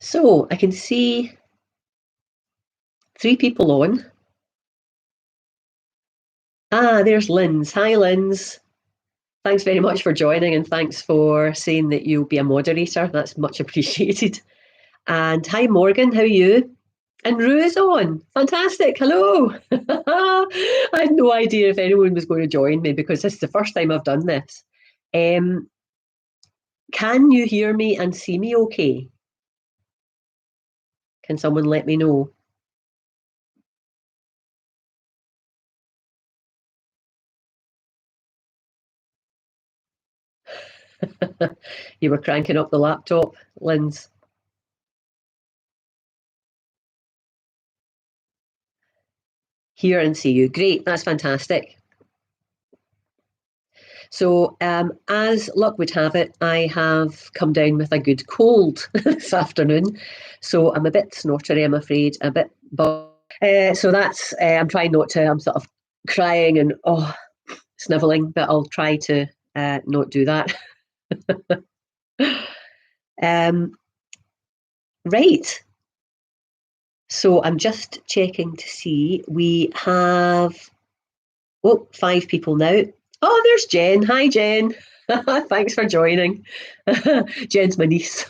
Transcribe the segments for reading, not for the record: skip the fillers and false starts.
So I can see 3 people on. There's Linz. Hi, Linz. Thanks very much for joining, and thanks for saying that you'll be a moderator. That's much appreciated. And hi, Morgan. How are you? And Rue is on. Fantastic. Hello. I had no idea if anyone was going to join me because this is the first time I've done this. Can you hear me and see me okay? Can someone let me know? You were cranking up the laptop, Linz. Hear and see you. Great, that's fantastic. So, as luck would have it, I have come down with a good cold this afternoon. So I'm a bit snottery, I'm afraid, a bit. So that's, I'm trying not to, I'm sort of crying and snivelling, but I'll try to not do that. Right. So I'm just checking to see. We have 5 people now. Oh, there's Jen. Hi, Jen. Thanks for joining. Jen's my niece.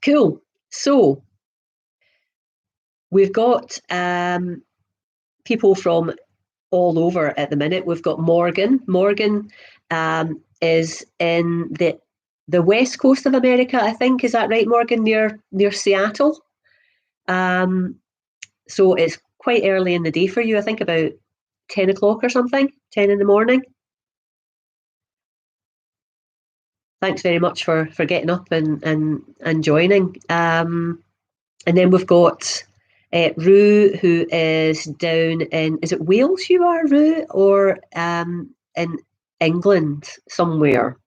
Cool. So we've got people from all over at the minute. We've got Morgan. Morgan is in the west coast of America, I think. Is that right, Morgan? Near Seattle. So it's quite early in the day for you. I think about 10 o'clock or something, 10 in the morning. Thanks very much for getting up and joining. And then we've got Rue, who is down in, is it Wales you are, Rue, or in England somewhere?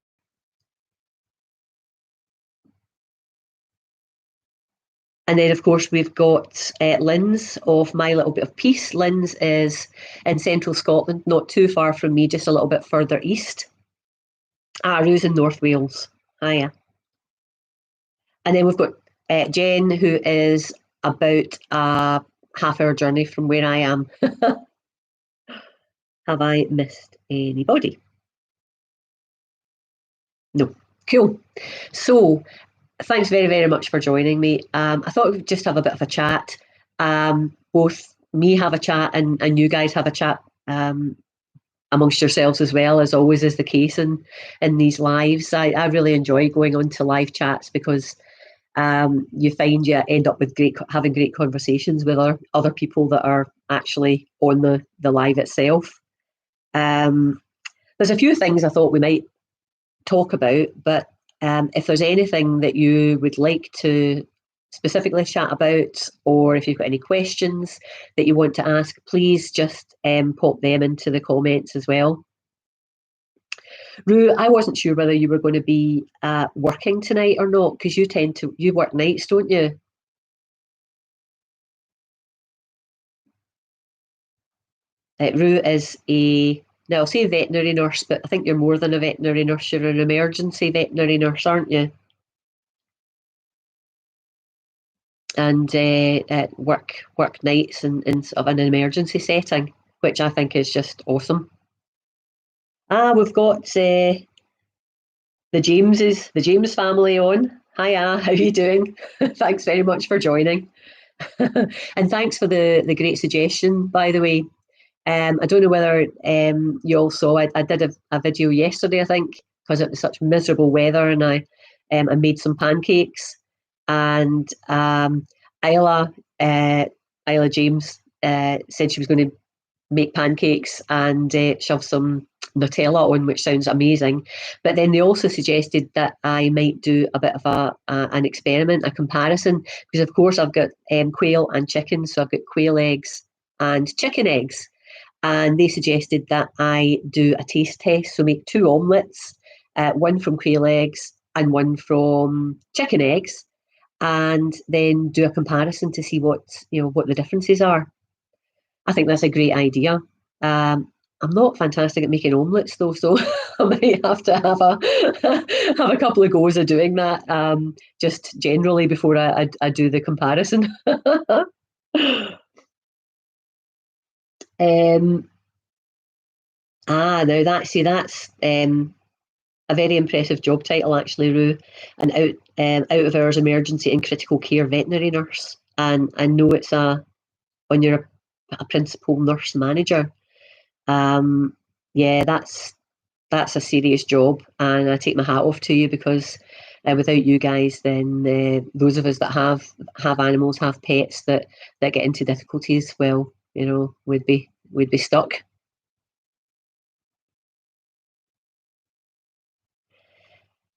And then, of course, we've got Linz of My Little Bit of Peace. Linz is in central Scotland, not too far from me, just a little bit further east. Rue's in North Wales. Hiya. And then we've got Jen, who is about a half-hour journey from where I am. Have I missed anybody? No. Cool. So thanks very, very much for joining me. I thought we'd just have a bit of a chat. Both me have a chat and you guys have a chat amongst yourselves as well, as always is the case in these lives. I really enjoy going on to live chats because you find you end up with having great conversations with other people that are actually on the live itself. There's a few things I thought we might talk about, but if there's anything that you would like to specifically chat about, or if you've got any questions that you want to ask, please just pop them into the comments as well. Rue, I wasn't sure whether you were going to be working tonight or not, because you work nights, don't you? Rue is now I'll say veterinary nurse, but I think you're more than a veterinary nurse. You're an emergency veterinary nurse, aren't you? And work nights in sort of an emergency setting, which I think is just awesome. We've got the James family on. Hiya, how are you doing? Thanks very much for joining. And thanks for the great suggestion, by the way. I don't know whether you all saw, I did a video yesterday, I think, because it was such miserable weather, and I made some pancakes, and Isla James said she was going to make pancakes and shove some Nutella on, which sounds amazing. But then they also suggested that I might do a bit of an experiment, a comparison, because of course I've got quail and chicken, so I've got quail eggs and chicken eggs. And they suggested that I do a taste test, so make 2 omelettes, one from quail eggs and one from chicken eggs, and then do a comparison to see what the differences are. I think that's a great idea. I'm not fantastic at making omelettes though, so I might have to have a have a couple of goes of doing that, just generally before I do the comparison. um, now that's a very impressive job title, actually, Rue. An out of hours emergency and critical care veterinary nurse. And I know it's when you're a principal nurse manager. Um, yeah, that's a serious job, and I take my hat off to you because without you guys, then those of us that have animals, have pets that get into difficulties, well, we'd be stuck.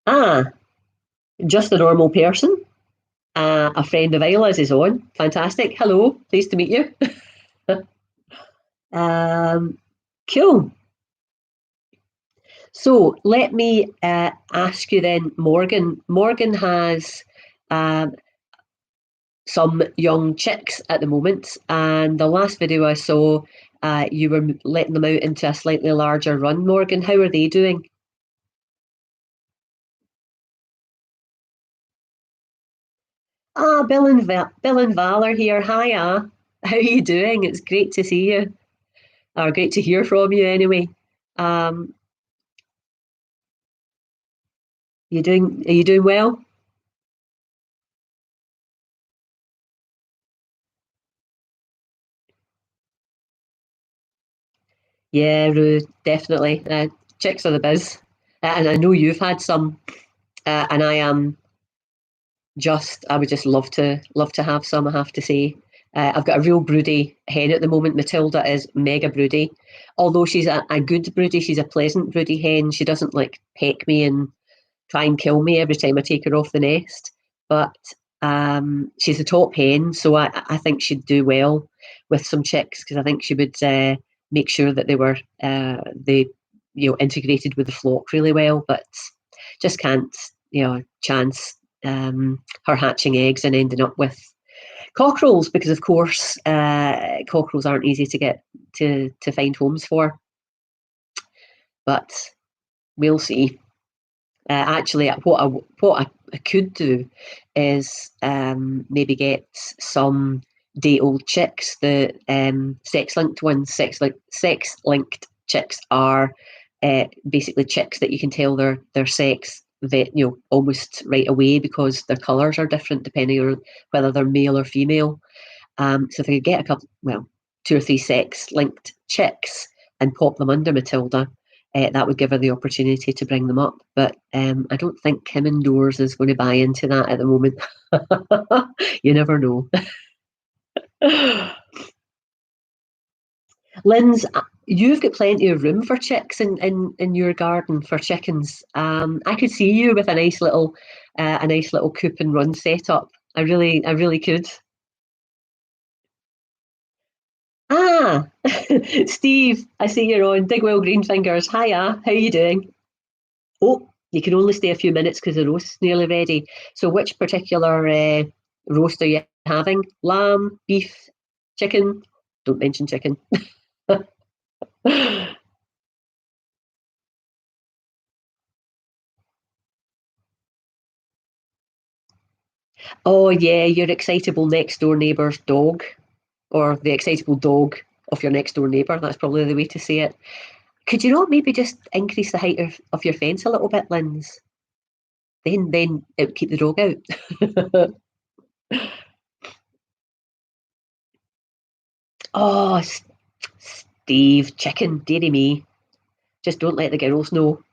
Ah, just a normal person. A friend of Isla's is on. Fantastic. Hello, pleased to meet you. um, cool. So let me ask you then, Morgan. Morgan has um, some young chicks at the moment, and the last video I saw, you were letting them out into a slightly larger run. Morgan, how are they doing? Bill and Val are here. Hiya. How are you doing? It's great to see you, or great to hear from you anyway. Um, Are you doing well? Yeah, Rue, definitely. Chicks are the biz, and I know you've had some, and I would just love to have some. I have to say, I've got a real broody hen at the moment. Matilda is mega broody, although she's a good broody. She's a pleasant broody hen. She doesn't like peck me and try and kill me every time I take her off the nest. But she's a top hen, so I think she'd do well with some chicks because I think she would make sure that they integrated with the flock really well. But just can't chance her hatching eggs and ending up with cockerels because of course cockerels aren't easy to get to find homes for. But we'll see. Actually, what I could do is maybe get some day-old chicks. The sex-linked ones. Sex-linked chicks are basically chicks that you can tell their sex that almost right away because their colours are different depending on whether they're male or female. So if I could get a couple, well, two or three sex-linked chicks and pop them under Matilda, that would give her the opportunity to bring them up. But I don't think Kim indoors is going to buy into that at the moment. You never know. Lynn's, you've got plenty of room for chicks in your garden for chickens. I could see you with a nice little coop and run set up. I really could. Ah, Steve, I see you're on. Digwell Green Fingers. Hiya, how you doing? Oh, you can only stay a few minutes because the roast's nearly ready. So, which particular roast are you having? Lamb, beef, chicken? Don't mention chicken. Oh, yeah, your excitable next door neighbour's dog, or the excitable dog of your next door neighbour. That's probably the way to say it. Could you not maybe just increase the height of your fence a little bit, Linz? Then it would keep the dog out. Oh, Steve, chicken, dearie me. Just don't let the girls know.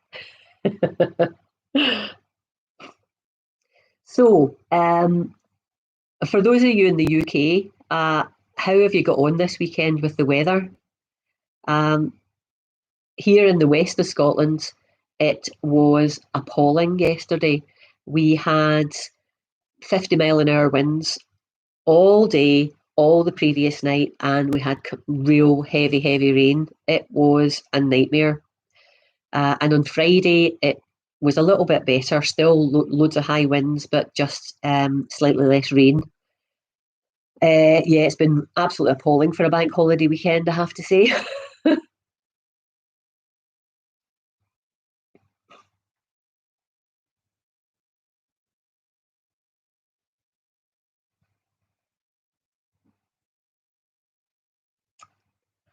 So, for those of you in the UK, how have you got on this weekend with the weather? Um, Here in the west of Scotland, it was appalling yesterday. We had 50-mile-an-hour winds all day, all the previous night, and we had real heavy, heavy rain. It was a nightmare. And on Friday, it was a little bit better, still loads of high winds, but just slightly less rain. Yeah, it's been absolutely appalling for a bank holiday weekend, I have to say.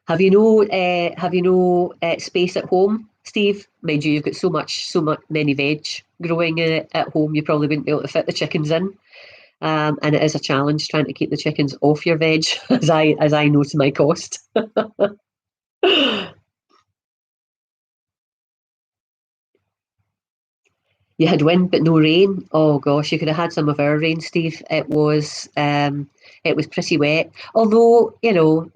Have you no space at home, Steve? Mind you, you've got so much many veg growing at home. You probably wouldn't be able to fit the chickens in. And it is a challenge trying to keep the chickens off your veg, as I know to my cost. You had wind but no rain. Oh gosh, you could have had some of our rain, Steve. It was pretty wet. Although,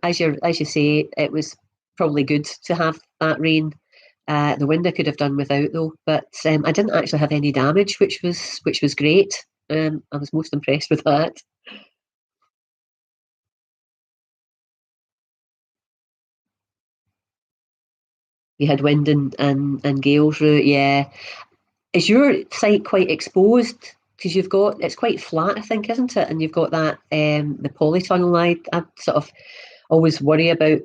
as you say, it was probably good to have that rain. The wind I could have done without though, but I didn't actually have any damage, which was great. I was most impressed with that. You had wind and gales route, yeah. Is your site quite exposed? Because it's quite flat, I think, isn't it? And you've got that the polytunnel. I sort of always worry about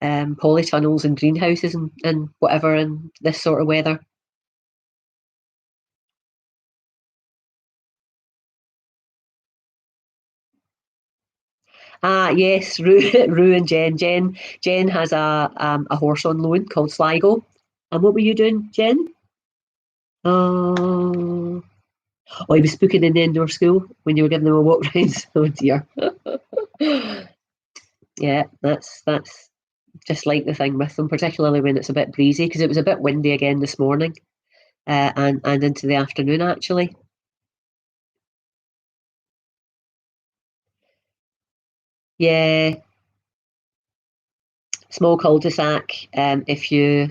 polytunnels and greenhouses and whatever in this sort of weather. Ah, yes, Rue, Rue and Jen. Jen has a horse on loan called Sligo. And what were you doing, Jen? Oh, oh, he was spooking in the indoor school when you were giving them a walk round. Oh dear. Yeah, that's just like the thing with them, particularly when it's a bit breezy, because it was a bit windy again this morning, and into the afternoon actually. Yeah, small cul-de-sac. If you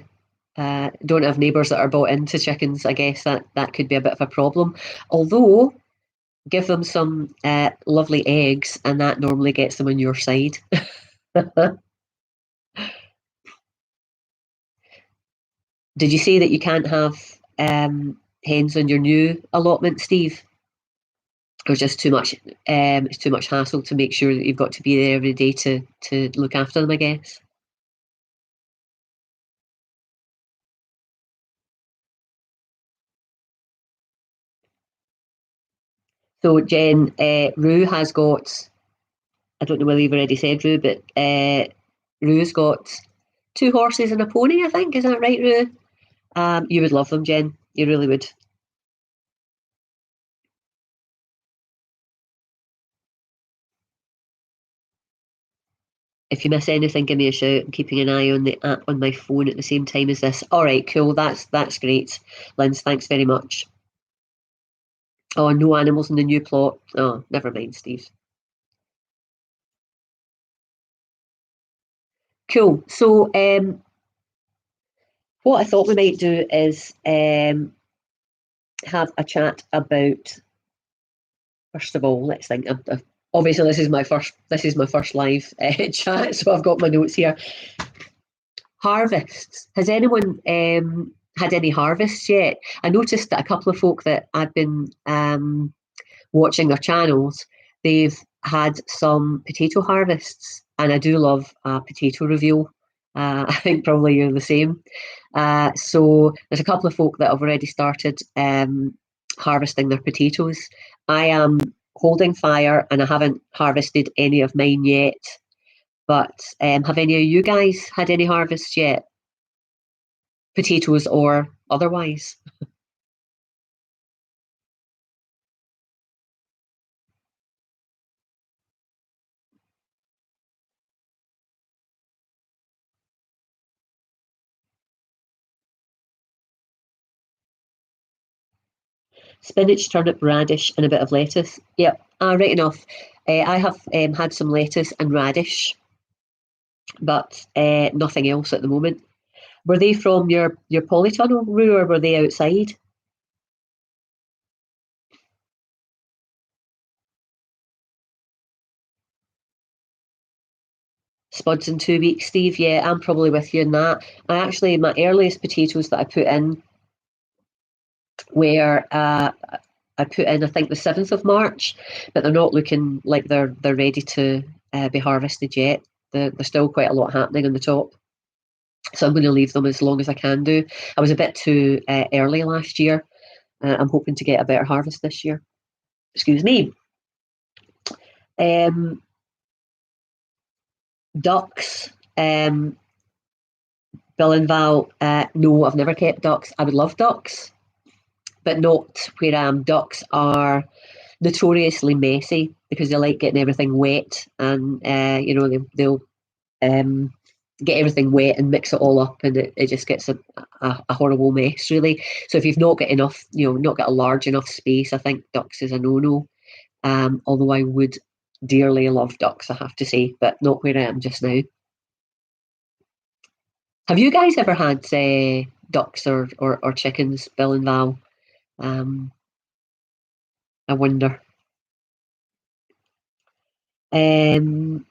don't have neighbours that are bought into chickens, I guess that could be a bit of a problem. Although, give them some lovely eggs, and that normally gets them on your side. Did you say that you can't have hens on your new allotment, Steve? Or just too much? It's too much hassle to make sure that you've got to be there every day to look after them, I guess. So Jen, Rue has got. I don't know whether you've already said Rue, but Rue's got two horses and a pony. I think is that right, Rue? You would love them, Jen. You really would. If you miss anything, give me a shout. I'm keeping an eye on the app on my phone at the same time as this. All right, cool. That's great, Linz. Thanks very much. Oh, no animals in the new plot. Oh, never mind, Steve. Cool. So, what I thought we might do is have a chat about. First of all, let's think. Obviously, this is my first live chat, so I've got my notes here. Harvests. Has anyone had any harvests yet? I noticed that a couple of folk that I've been watching their channels, they've had some potato harvests, and I do love a potato reveal. I think probably you're the same. So there's a couple of folk that have already started harvesting their potatoes. I am holding fire, and I haven't harvested any of mine yet. But have any of you guys had any harvests yet? Potatoes or otherwise? Spinach, turnip, radish, and a bit of lettuce. Yep, right enough. I have had some lettuce and radish, but nothing else at the moment. Were they from your polytunnel, Roo, or were they outside? Spuds in 2 weeks, Steve. Yeah, I'm probably with you in that. My earliest potatoes that I put in were I put in I think the 7th of March, but they're not looking like they're ready to be harvested yet. There's still quite a lot happening on the top. So I'm going to leave them as long as I can do. I was a bit too early last year. I'm hoping to get a better harvest this year. Excuse me. Um, Ducks. Um, Bill and Val, no, I've never kept ducks. I would love ducks, but not where I am. Ducks are notoriously messy because they like getting everything wet, and they'll um, get everything wet and mix it all up, and it just gets a horrible mess, really. So if you've not got enough, not got a large enough space, I think ducks is a no-no. Although I would dearly love ducks, I have to say, but not where I am just now. Have you guys ever had ducks or chickens, Bill and Val? Um, I wonder. Um,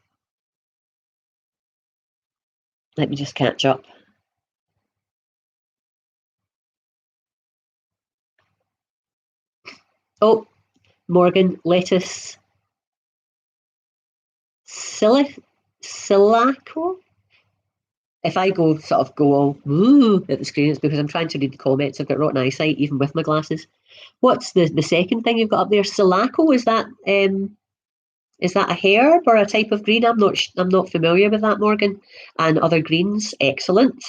Let me just catch up. Oh, Morgan, lettuce, silaco. If I go all ooh at the screen, it's because I'm trying to read the comments. I've got rotten eyesight, even with my glasses. What's the second thing you've got up there? Silaco, is that a herb or a type of green? I'm not familiar with that, Morgan. And other greens, excellent.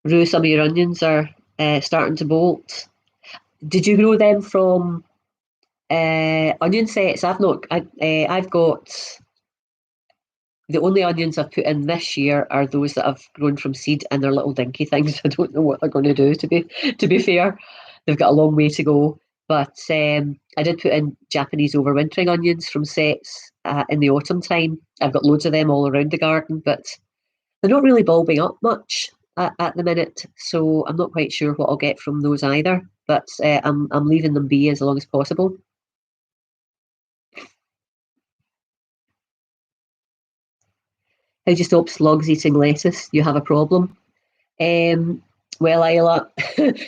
Rue, some of your onions are starting to bolt. Did you grow them from onion sets? I've got the only onions I've put in this year are those that I've grown from seed, and they're little dinky things. I don't know what they're going to do. To be fair, they've got a long way to go. But I did put in Japanese overwintering onions from sets in the autumn time. I've got loads of them all around the garden, but they're not really bulbing up much at the minute. So I'm not quite sure what I'll get from those either. But I'm leaving them be as long as possible. How do you stop slugs eating lettuce? You have a problem. Um, well, Isla,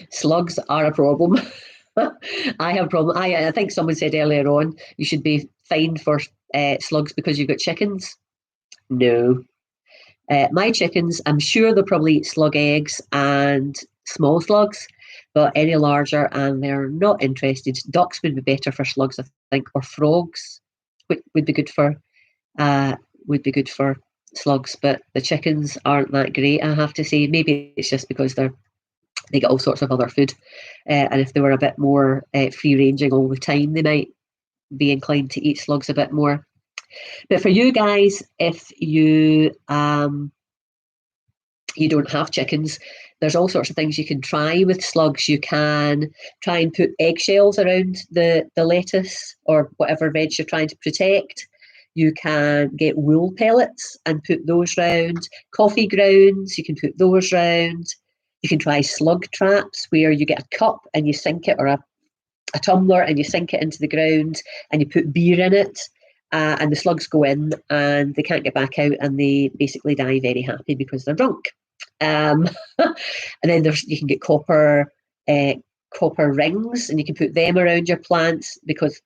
slugs are a problem. I have a problem. I think someone said earlier on you should be fined for slugs because you've got chickens. No. My chickens, I'm sure they'll probably eat slug eggs and small slugs, but any larger, and they're not interested. Ducks would be better for slugs, I think, or frogs would be good for uh, would be good for slugs. But the chickens aren't that great, I have to say. Maybe it's just because they get all sorts of other food, and if they were a bit more free ranging all the time, they might be inclined to eat slugs a bit more. But for you guys, if you don't have chickens, there's all sorts of things you can try with slugs. You can try and put eggshells around the lettuce or whatever veg you're trying to protect. You can get wool pellets and put those round. Coffee grounds, you can put those round. You can try slug traps where you get a cup and you sink it, or a tumbler, and you sink it into the ground and you put beer in it. And the slugs go in and they can't get back out, and they basically die very happy because they're drunk. Um, and then you can get copper rings, and you can put them around your plants because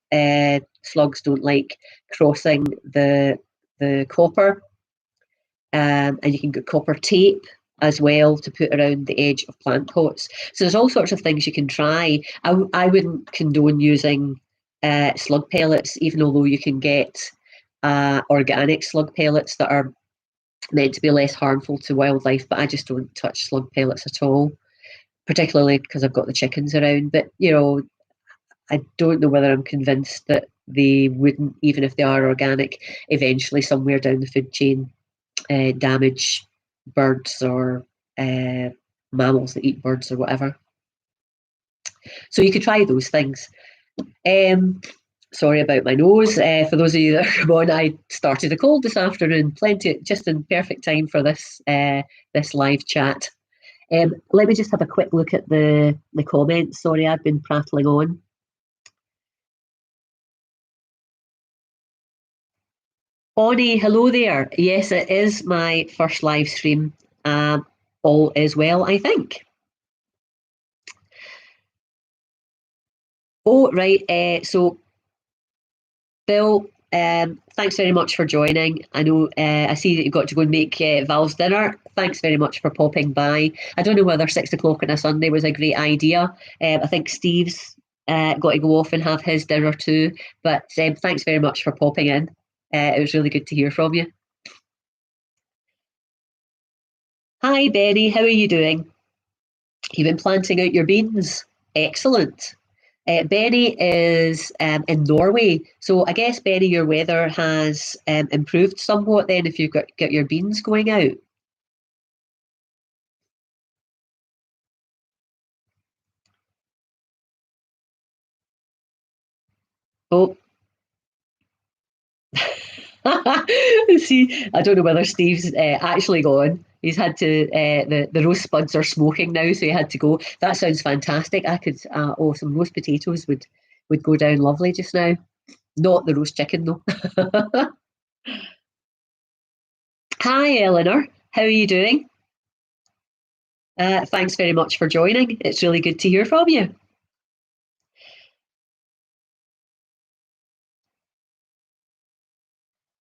slugs don't like crossing the copper. And you can get copper tape as well to put around the edge of plant pots. So there's all sorts of things you can try. I wouldn't condone using slug pellets, even although you can get organic slug pellets that are meant to be less harmful to wildlife, but I just don't touch slug pellets at all, particularly because I've got the chickens around. But, I don't know whether I'm convinced that they wouldn't, even if they are organic, eventually somewhere down the food chain damage birds or mammals that eat birds or whatever. So you could try those things. Sorry about my nose. For those of you that are on, I started a cold this afternoon, just in perfect time for this live chat. Let me just have a quick look at the comments. Sorry, I've been prattling on. Bonnie, hello there. Yes, it is my first live stream. All is well, I think. Oh, right. So, Bill, thanks very much for joining. I know I see that you've got to go and make Val's dinner. Thanks very much for popping by. I don't know whether 6 o'clock on a Sunday was a great idea. I think Steve's got to go off and have his dinner too. But thanks very much for popping in. It was really good to hear from you. Hi, Benny. How are you doing? You've been planting out your beans. Excellent. Benny is in Norway, so I guess Benny, your weather has improved somewhat. Then, if you've got your beans going out. Oh, see, I don't know whether Steve's actually gone. He's had to. The roast spuds are smoking now, so he had to go. That sounds fantastic. I could. Oh, some roast potatoes would go down lovely just now. Not the roast chicken though. Hi, Eleanor. How are you doing? Thanks very much for joining. It's really good to hear from you.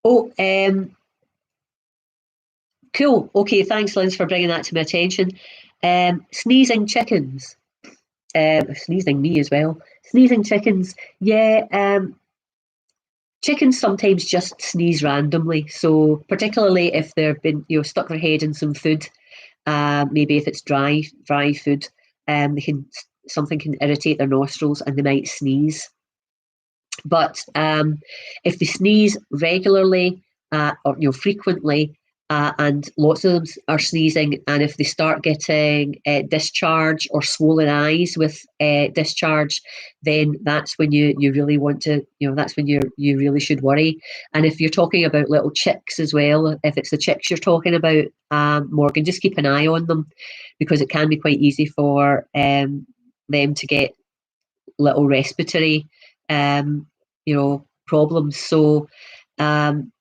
Oh, cool. Okay, thanks, Liz, for bringing that to my attention. Sneezing chickens. Sneezing me as well. Sneezing chickens. Yeah, chickens sometimes just sneeze randomly. So particularly if they've been, stuck their head in some food, maybe if it's dry food, they can something can irritate their nostrils and they might sneeze. But if they sneeze regularly or frequently, and lots of them are sneezing, and if they start getting discharge or swollen eyes with discharge, then that's when you really want to, that's when you really should worry. And if you're talking about little chicks as well, if it's the chicks you're talking about, Morgan, just keep an eye on them, because it can be quite easy for them to get little respiratory um, problems. So um,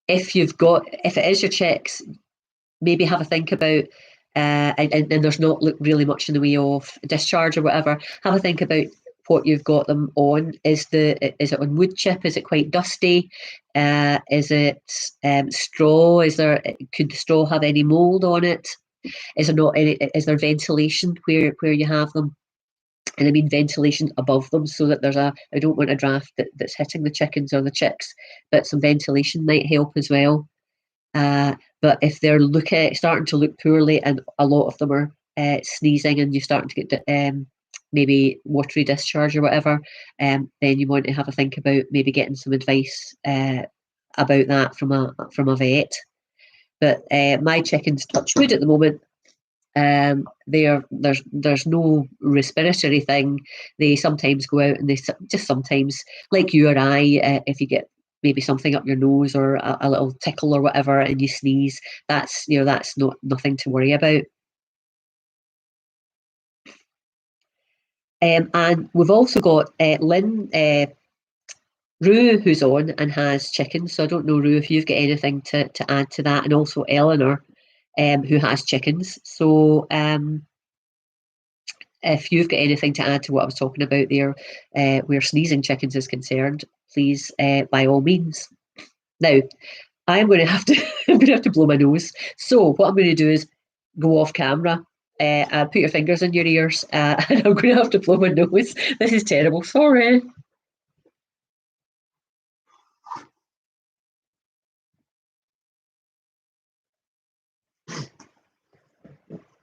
if it is your chicks, maybe have a think about and there's not really much in the way of discharge or whatever. Have a think about what you've got them on. Is it on wood chip? Is it quite dusty? Is it straw? Could the straw have any mold on it? Is there not any? Is there ventilation where you have them? And I mean ventilation above them, so that I don't want a draft that's hitting the chickens or the chicks, but some ventilation might help as well. But if they're starting to look poorly, and a lot of them are sneezing, and you're starting to get maybe watery discharge or whatever, then you want to have a think about maybe getting some advice about that from a vet. But my chickens, touch wood at the moment, there's no respiratory thing. They sometimes go out and they just sometimes, like you or I, if you get maybe something up your nose or a little tickle or whatever, and you sneeze, that's not nothing to worry about. And we've also got Lynn Rue, who's on and has chickens. So I don't know, Rue, if you've got anything to add to that, and also Eleanor, who has chickens. So if you've got anything to add to what I was talking about there, where sneezing chickens is concerned, please, by all means. Now, I'm going to have to I'm going to have to blow my nose. So what I'm going to do is go off camera. Put your fingers in your ears, and I'm going to have to blow my nose. This is terrible. Sorry.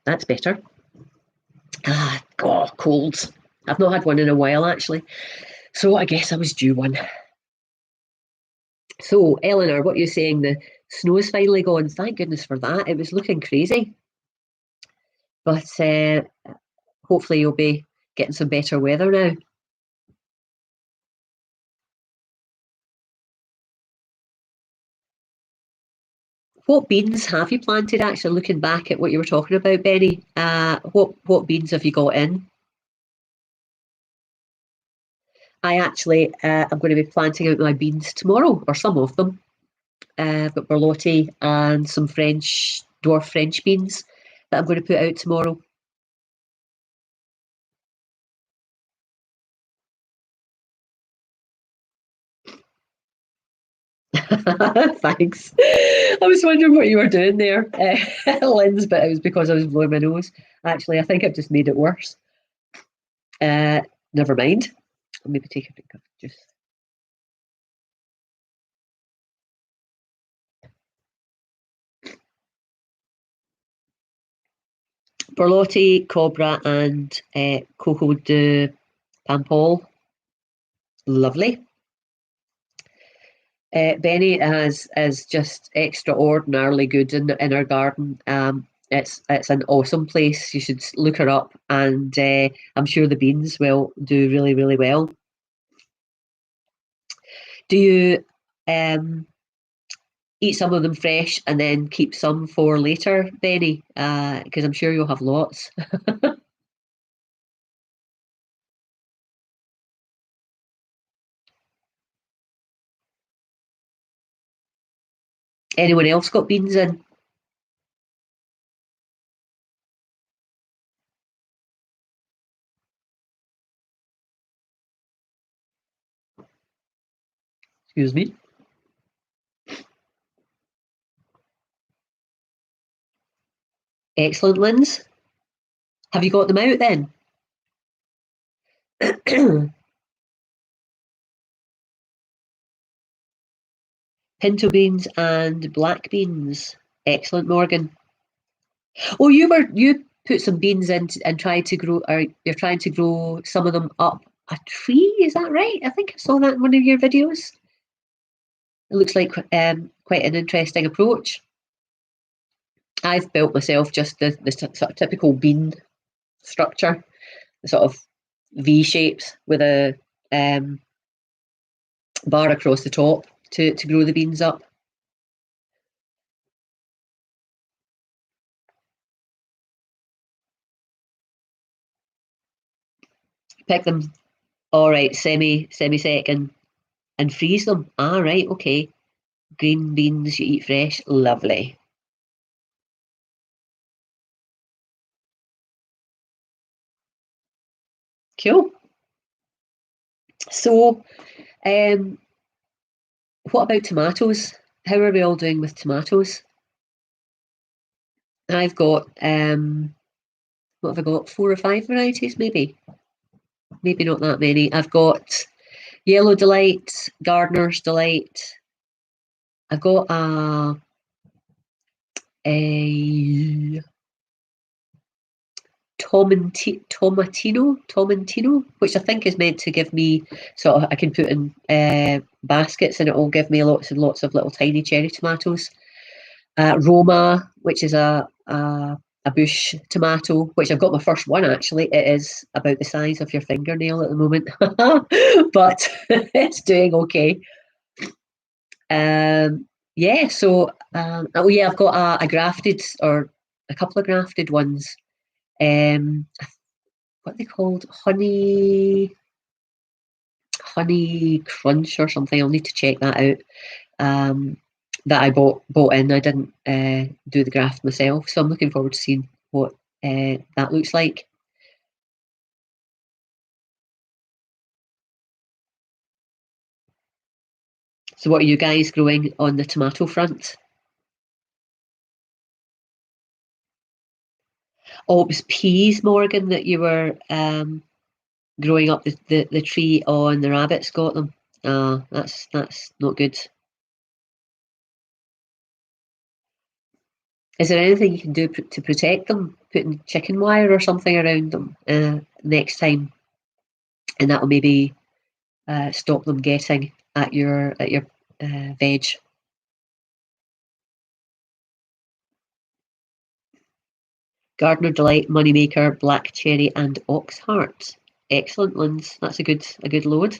That's better. Colds. I've not had one in a while, actually. So I guess I was due one. So, Eleanor, what you're saying, the snow's finally gone. Thank goodness for that. It was looking crazy. But hopefully you'll be getting some better weather now. What beans have you planted, actually, looking back at what you were talking about, Benny? What beans have you got in? I'm going to be planting out my beans tomorrow, or some of them. I've got borlotti and some dwarf French beans that I'm going to put out tomorrow. Thanks. I was wondering what you were doing there, Lynn's, but it was because I was blowing my nose. Actually, I think I've just made it worse. Never mind. I'll maybe take a drink of juice. Borlotti, Cobra, and Coco de Pampol. Lovely. Benny is just extraordinarily good in her garden. It's an awesome place. You should look her up, and I'm sure the beans will do really, really well. Do you eat some of them fresh and then keep some for later, Benny? Because I'm sure you'll have lots. Anyone else got beans in? Excuse me. Excellent, Linz. Have you got them out then? Pinto beans and black beans. Excellent, Morgan. Oh, you put some beans in and tried to grow, or you're trying to grow some of them up a tree. Is that right? I think I saw that in one of your videos. It looks like quite an interesting approach. I've built myself just the sort of typical bean structure, the sort of V shapes with a bar across the top to grow the beans up. Pick them, all right, semi-sec and freeze them. Ah, right, okay. Green beans you eat fresh, lovely. Cool. So, what about tomatoes? How are we all doing with tomatoes? I've got what have I got? 4 or 5 varieties, maybe. Maybe not that many. I've got Yellow Delight, Gardener's Delight. I've got a Tomatino, which I think is meant to give me sort of, I can put in baskets and it will give me lots and lots of little tiny cherry tomatoes. Roma, which is a bush tomato, which I've got my first one actually. It is about the size of your fingernail at the moment, but it's doing okay. Yeah, so oh yeah, I've got a grafted or a couple of grafted ones. What are they called? Honey crunch or something. I'll need to check that out. That I bought in. I didn't do the graft myself, so I'm looking forward to seeing what that looks like. So, what are you guys growing on the tomato front? Oh, it was peas, Morgan, that you were growing up the tree on. The rabbits got them. That's not good. Is there anything you can do to protect them? Putting chicken wire or something around them next time, and that will maybe stop them getting at your veg. Gardener Delight, Moneymaker, Black Cherry, and Ox Heart. Excellent ones. That's a good load.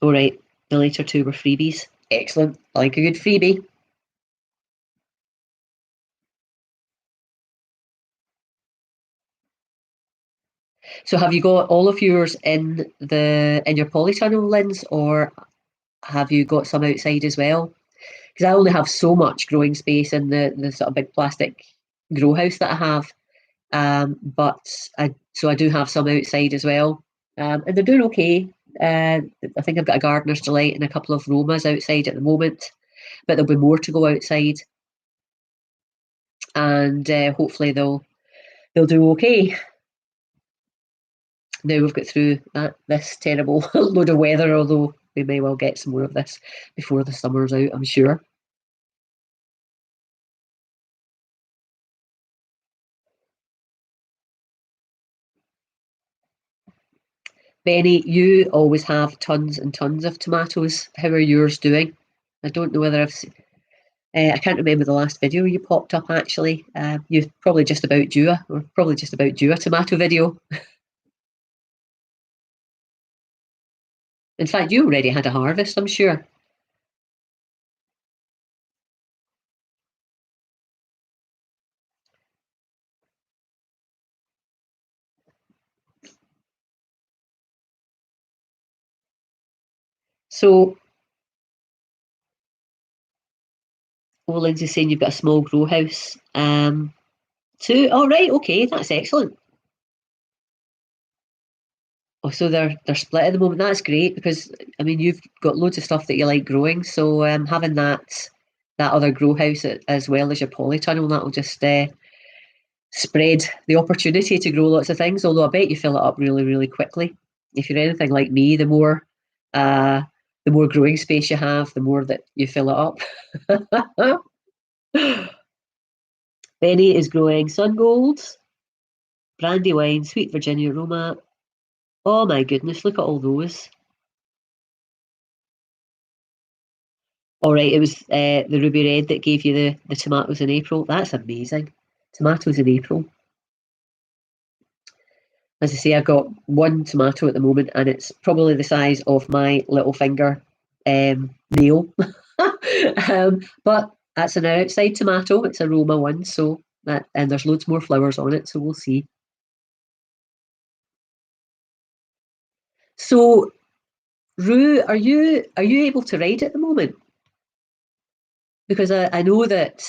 All right, the later two were freebies. Excellent. I like a good freebie. So have you got all of yours in your polytunnel, lens, or have you got some outside as well? Because I only have so much growing space in the sort of big plastic grow house that I have. But I do have some outside as well, and they're doing okay. I think I've got a Gardener's Delight and a couple of Romas outside at the moment, but there'll be more to go outside, and hopefully they'll do okay. Now we've got through this terrible load of weather, although we may well get some more of this before the summer's out, I'm sure. Benny, you always have tons and tons of tomatoes. How are yours doing? I don't know whether I can't remember the last video you popped up actually. You're probably just about due a tomato video. In fact, you already had a harvest, I'm sure. So, Lindsay's saying you've got a small grow house. Two. All right, okay, that's excellent. Oh, so they're split at the moment. That's great because I mean you've got loads of stuff that you like growing. So having that other grow house as well as your polytunnel, that will just spread the opportunity to grow lots of things. Although I bet you fill it up really, really quickly. If you're anything like me, uh, the more growing space you have, the more that you fill it up. Benny is growing sun golds, brandywine, sweet Virginia Roma. Oh my goodness, look at all those. All right, it was the ruby red that gave you the tomatoes in April. That's amazing. Tomatoes in April. As I say, I've got one tomato at the moment, and it's probably the size of my little finger nail. But that's an outside tomato. It's a Roma one, so and there's loads more flowers on it, so we'll see. So, Rue, are you able to ride at the moment? Because I know that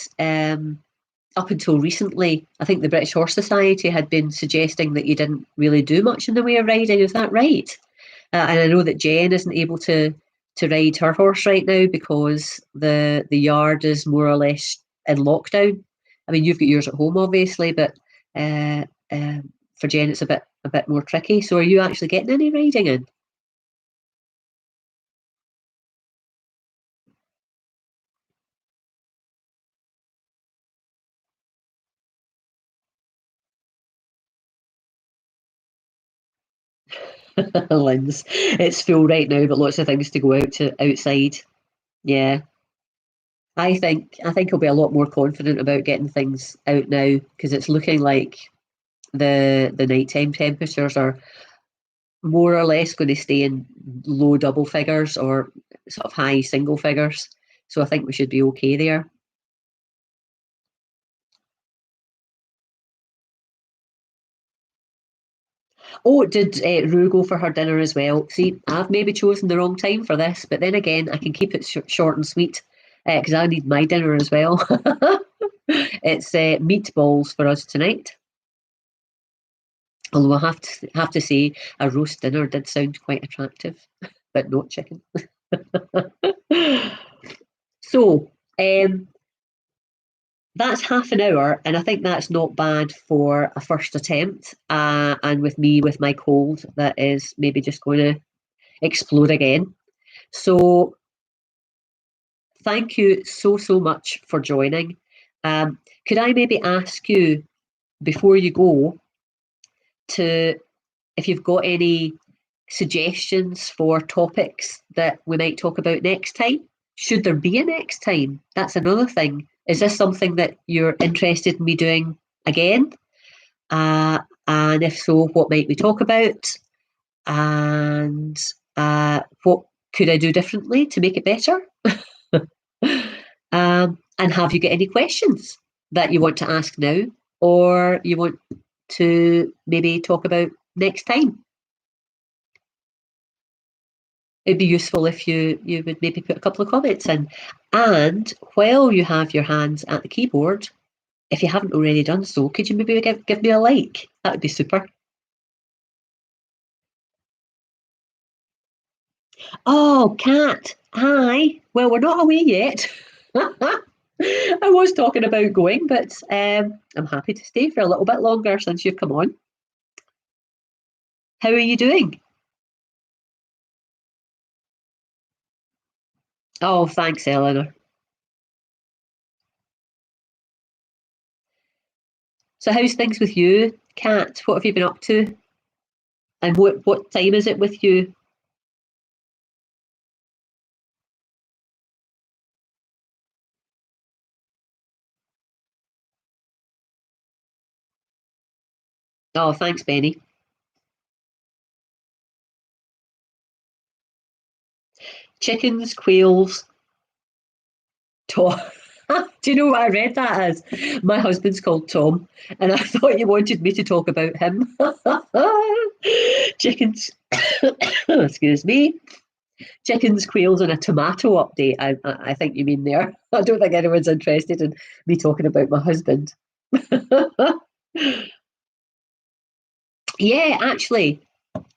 up until recently, I think the British Horse Society had been suggesting that you didn't really do much in the way of riding. Is that right? And I know that Jen isn't able to ride her horse right now because the yard is more or less in lockdown. I mean, you've got yours at home, obviously, but uh, for Jen, it's a bit more tricky. So, are you actually getting any riding in? Linz, it's full right now, but lots of things to go outside. Yeah, I think I'll be a lot more confident about getting things out now because it's looking like the nighttime temperatures are more or less going to stay in low double figures or sort of high single figures. So I think we should be okay there. Oh, did Rue go for her dinner as well? See, I've maybe chosen the wrong time for this, but then again, I can keep it short and sweet because I need my dinner as well. It's meatballs for us tonight. Although I have to say, a roast dinner did sound quite attractive, but not chicken. So, that's half an hour, and I think that's not bad for a first attempt. And with me, with my cold, that is maybe just going to explode again. So, thank you so, so much for joining. Could I maybe ask you before you go to if you've got any suggestions for topics that we might talk about next time? Should there be a next time? That's another thing. Is this something that you're interested in me doing again? And if so, what might we talk about? And what could I do differently to make it better? And have you got any questions that you want to ask now or you want to maybe talk about next time? It'd be useful if you would maybe put a couple of comments in. And while you have your hands at the keyboard, if you haven't already done so, could you maybe give me a like? That would be super. Oh, Cat. Hi. Well, we're not away yet. I was talking about going, but I'm happy to stay for a little bit longer since you've come on. How are you doing? Oh, thanks, Eleanor. So, how's things with you, Kat? What have you been up to? And what time is it with you? Oh, thanks, Benny. Chickens, quails, Tom. Do you know what I read that as? My husband's called Tom, and I thought you wanted me to talk about him. Chickens, excuse me. Chickens, quails, and a tomato update. I think you mean there. I don't think anyone's interested in me talking about my husband. Yeah, actually,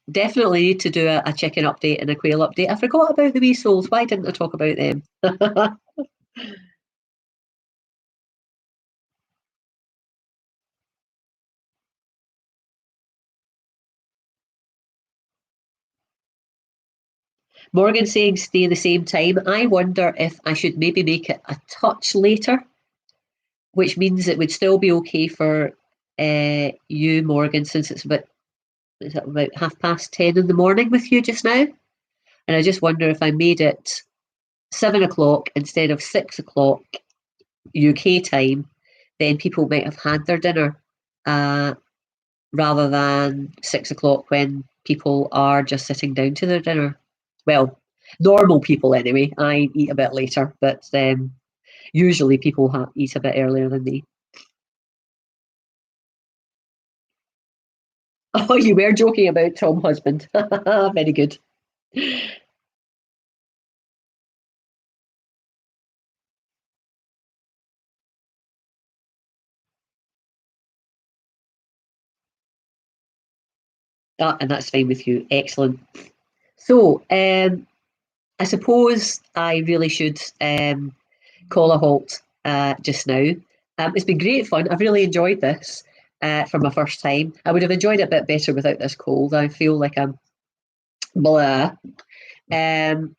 definitely need to do a chicken update and a quail update. I forgot about the wee souls. Why didn't I talk about them? Morgan saying stay the same time. I wonder if I should maybe make it a touch later, which means it would still be okay for you, Morgan, since it's about is it about 10:30 in the morning with you just now. And I just wonder if I made it 7 o'clock instead of 6 o'clock UK time, then people might have had their dinner uh, rather than 6 o'clock when people are just sitting down to their dinner. Well, normal people anyway. I eat a bit later, but usually people eat a bit earlier than me. Oh, you were joking about Tom husband. Very good. And that's fine with you. Excellent. So, I suppose I really should call a halt just now. It's been great fun. I've really enjoyed this for my first time. I would have enjoyed it a bit better without this cold. I feel like I'm blah. Um,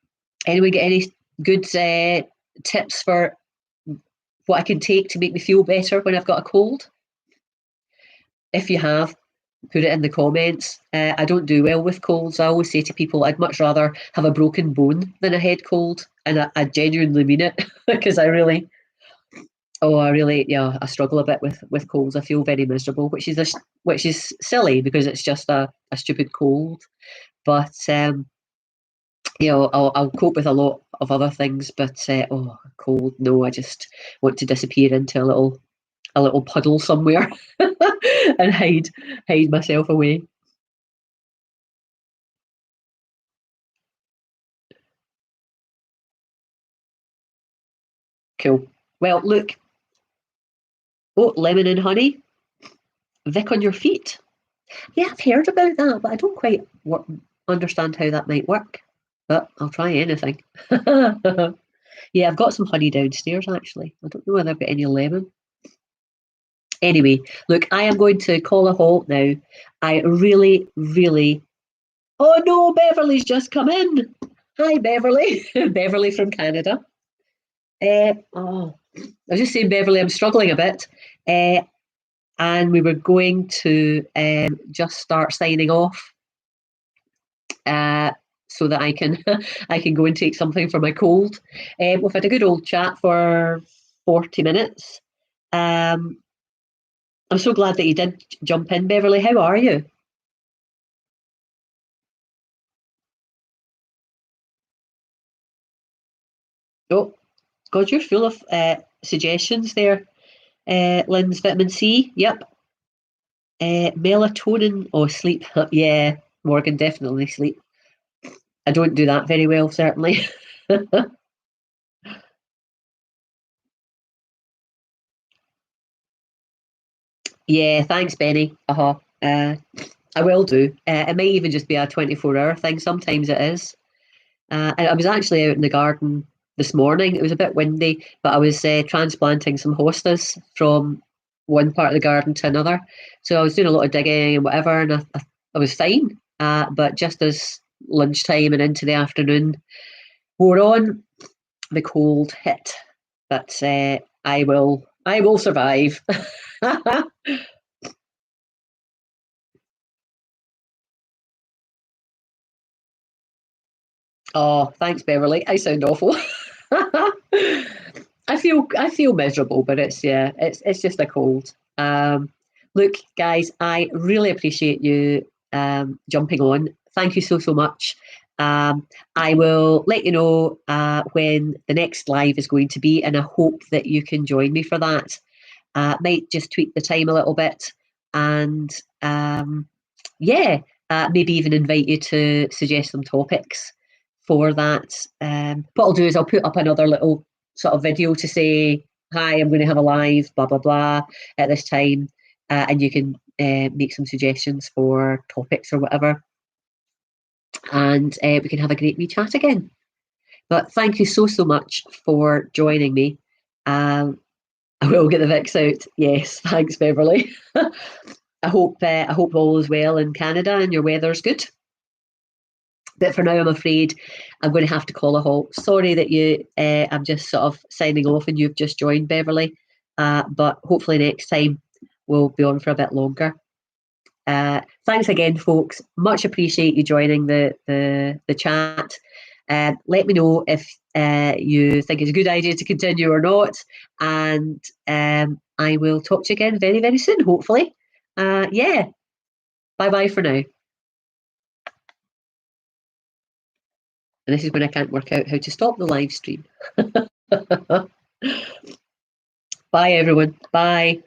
Anyone get any good tips for what I can take to make me feel better when I've got a cold? If you have, put it in the comments. I don't do well with colds. I always say to people, I'd much rather have a broken bone than a head cold, and I genuinely mean it because I really, yeah, I struggle a bit with colds. I feel very miserable, which is silly because it's just a stupid cold. But I'll cope with a lot of other things. But cold, no, I just want to disappear into a little puddle somewhere and hide myself away. Cool. Well, look, oh, lemon and honey, Vic on your feet. Yeah, I've heard about that, but I don't quite understand how that might work. But I'll try anything. Yeah, I've got some honey downstairs actually. I don't know whether I've got any lemon. Anyway, look, I am going to call a halt now. I really, really. Oh no, Beverly's just come in. Hi, Beverly. Beverly from Canada. I was just saying, Beverly, I'm struggling a bit. Uh, and we were going to just start signing off uh, so that I can I can go and take something for my cold. We've had a good old chat for 40 minutes. Um, I'm so glad that you did jump in, Beverly. How are you? Oh, God, you're full of suggestions there. Lynn's vitamin C. Yep. Melatonin. Oh, sleep. Yeah, Morgan, definitely sleep. I don't do that very well, certainly. Yeah, thanks, Benny. I will do. It might even just be a 24-hour thing. Sometimes it is. And I was actually out in the garden this morning. It was a bit windy, but I was transplanting some hostas from one part of the garden to another. So I was doing a lot of digging and whatever, and I was fine. But just as lunchtime and into the afternoon wore on, the cold hit. But I will survive. Oh, thanks, Beverly. I sound awful. I feel miserable, but it's just a cold. Look, guys, I really appreciate you jumping on. Thank you so much. I will let you know when the next live is going to be, and I hope that you can join me for that. Might just tweak the time a little bit, and yeah, maybe even invite you to suggest some topics for that. What I'll do is I'll put up another little sort of video to say, hi, I'm going to have a live, blah, blah, blah, at this time. And you can make some suggestions for topics or whatever. And we can have a great wee chat again. But thank you so much for joining me. I will get the Vicks out. Yes, thanks, Beverly. I hope all is well in Canada and your weather's good. But for now, I'm afraid I'm going to have to call a halt. Sorry that I'm just sort of signing off and you've just joined, Beverly. But hopefully next time we'll be on for a bit longer. Thanks again, folks. Much appreciate you joining the chat. Let me know if you think it's a good idea to continue or not. And I will talk to you again very, very soon, hopefully. Yeah. Bye-bye for now. And this is when I can't work out how to stop the live stream. Bye, everyone. Bye.